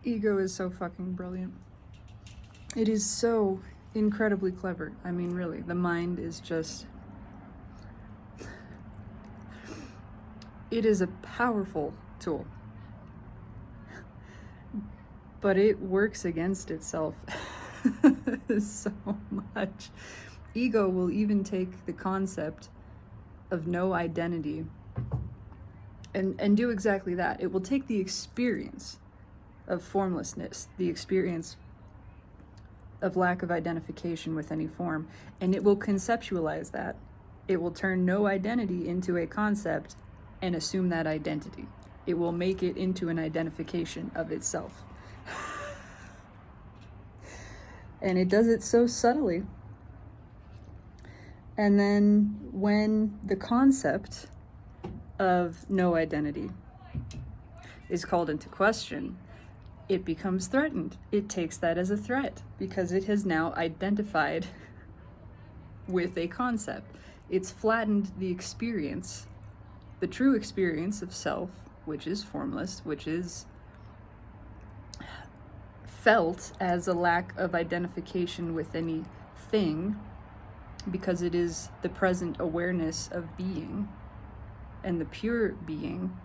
Ego is so fucking brilliant. It is so incredibly clever. I mean, really, the mind is just... It is a powerful tool. But it works against itself so much. Ego will even take the concept of no identity and do exactly that. It will take the experience of formlessness, the experience of lack of identification with any form, and it will conceptualize that. It will turn no identity into a concept and assume that identity. It will make it into an identification of itself. And it does it so subtly. And then when the concept of no identity is called into question, it becomes threatened. It takes that as a threat because it has now identified with a concept. It's flattened the experience, the true experience of self, which is formless, which is felt as a lack of identification with anything, because it is the present awareness of being and the pure being,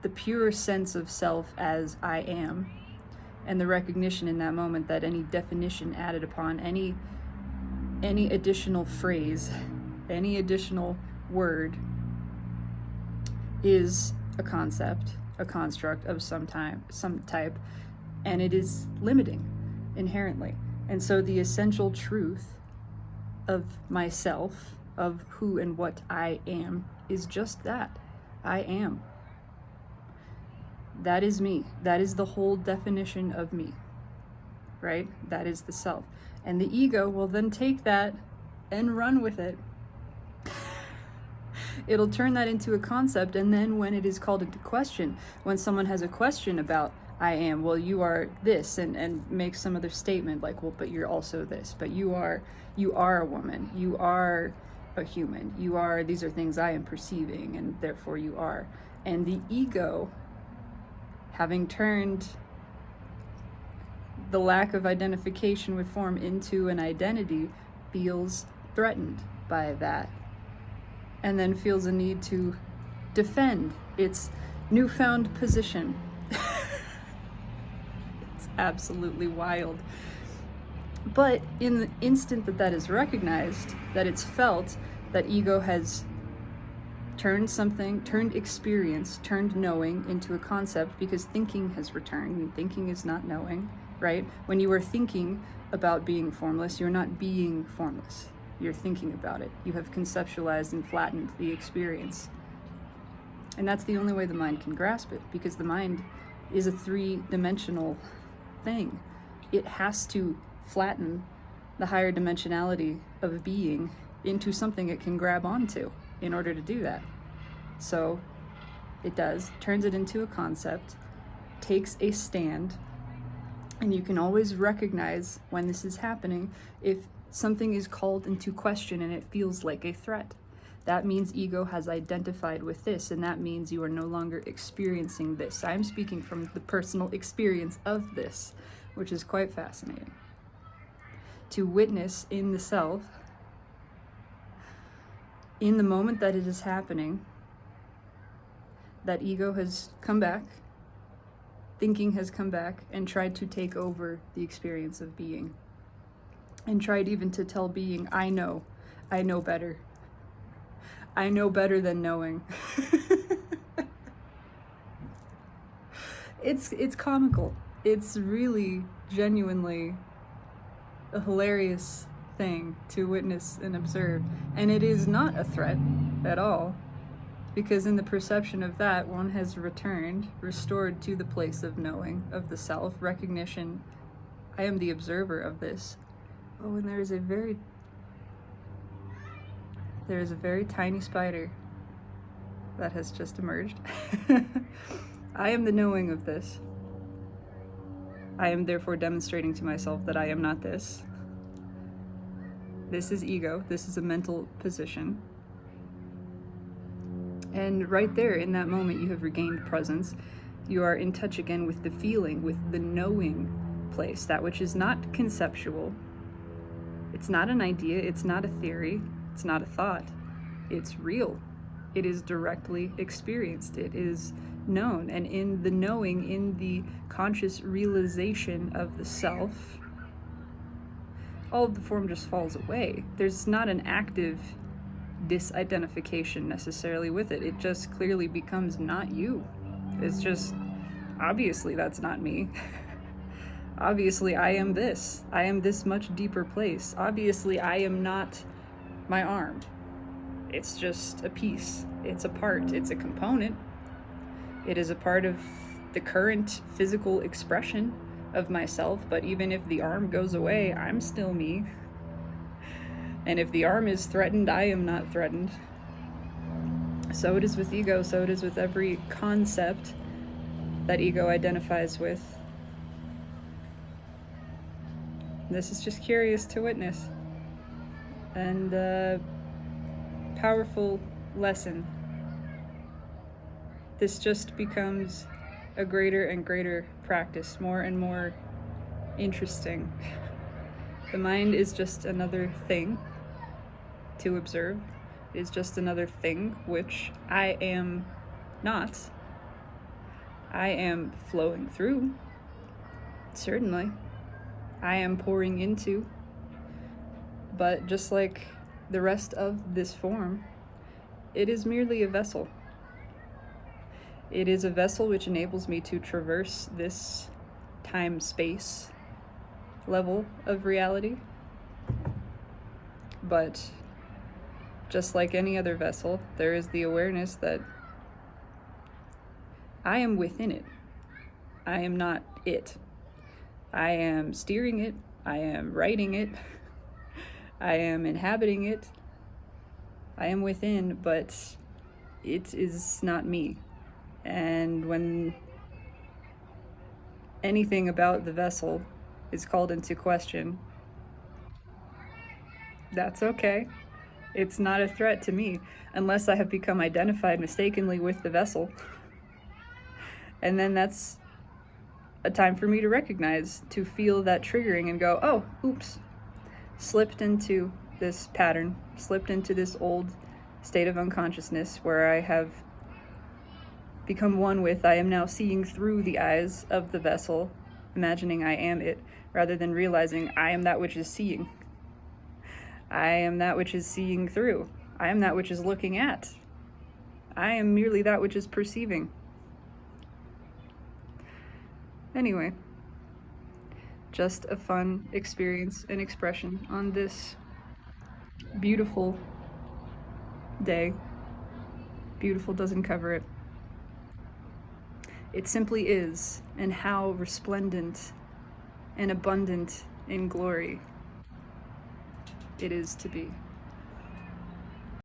the pure sense of self as I am, and the recognition in that moment that any definition added upon, any additional phrase, any additional word is a concept, a construct of some type, and it is limiting inherently. And so the essential truth of myself, of who and what I am, is just that. I am. That is me. That is the whole definition of me, right? That is the self. And the ego will then take that and run with it. It'll turn that into a concept, and then when it is called into question, when someone has a question about I am, well, you are this, and make some other statement like, well, but you're also this, but you are a woman, you are a human, these are things I am perceiving, and therefore you are. And the ego, having turned the lack of identification with form into an identity, feels threatened by that, and then feels a need to defend its newfound position. It's absolutely wild. But in the instant that that is recognized, that it's felt, that ego has turned experience, turned knowing into a concept, because thinking has returned, and thinking is not knowing, right? When you are thinking about being formless, you're not being formless. You're thinking about it. You have conceptualized and flattened the experience. And that's the only way the mind can grasp it, because the mind is a three-dimensional thing. It has to flatten the higher dimensionality of being into something it can grab onto in order to do that. So it does, turns it into a concept, takes a stand, and you can always recognize when this is happening if something is called into question and it feels like a threat. That means ego has identified with this, and that means you are no longer experiencing this. I'm speaking from the personal experience of this, which is quite fascinating. To witness in the self, in the moment that it is happening, that ego has come back, thinking has come back, and tried to take over the experience of being. And tried even to tell being, I know better. I know better than knowing. It's comical. It's really genuinely a hilarious thing to witness and observe. And it is not a threat at all, because in the perception of that, one has restored to the place of knowing, of the self, recognition. I am the observer of this. Oh, and there is a very tiny spider that has just emerged. I am the knowing of this. I am therefore demonstrating to myself that I am not this. This is ego. This is a mental position. And right there, in that moment, you have regained presence. You are in touch again with the feeling, with the knowing place, that which is not conceptual. It's not an idea, it's not a theory, it's not a thought. It's real. It is directly experienced. It is known. And in the knowing, in the conscious realization of the self, all of the form just falls away. There's not an active disidentification necessarily with it. It just clearly becomes not you. It's just, obviously that's not me. Obviously I am this. I am this much deeper place. Obviously I am not my arm. It's just a piece. It's a part. It's a component. It is a part of the current physical expression of myself, but even if the arm goes away, I'm still me. And if the arm is threatened, I am not threatened. So it is with ego, so it is with every concept that ego identifies with. This is just curious to witness. And a powerful lesson. This just becomes a greater and greater practice, more and more interesting. The mind is just another thing to observe. It is just another thing which I am not. I am flowing through, certainly. I am pouring into. But just like the rest of this form, it is merely a vessel. It is a vessel which enables me to traverse this time-space level of reality. But just like any other vessel, there is the awareness that I am within it. I am not it. I am steering it. I am writing it. I am inhabiting it. I am within, but it is not me. And when anything about the vessel is called into question, that's okay. It's not a threat to me, unless I have become identified mistakenly with the vessel. And then that's a time for me to recognize, to feel that triggering and go, oh, oops, slipped into this pattern, slipped into this old state of unconsciousness where I have become one with, I am now seeing through the eyes of the vessel, imagining I am it, rather than realizing I am that which is seeing. I am that which is seeing through. I am that which is looking at. I am merely that which is perceiving. Anyway, just a fun experience and expression on this beautiful day. Beautiful doesn't cover it. It simply is, and how resplendent and abundant in glory it is to be.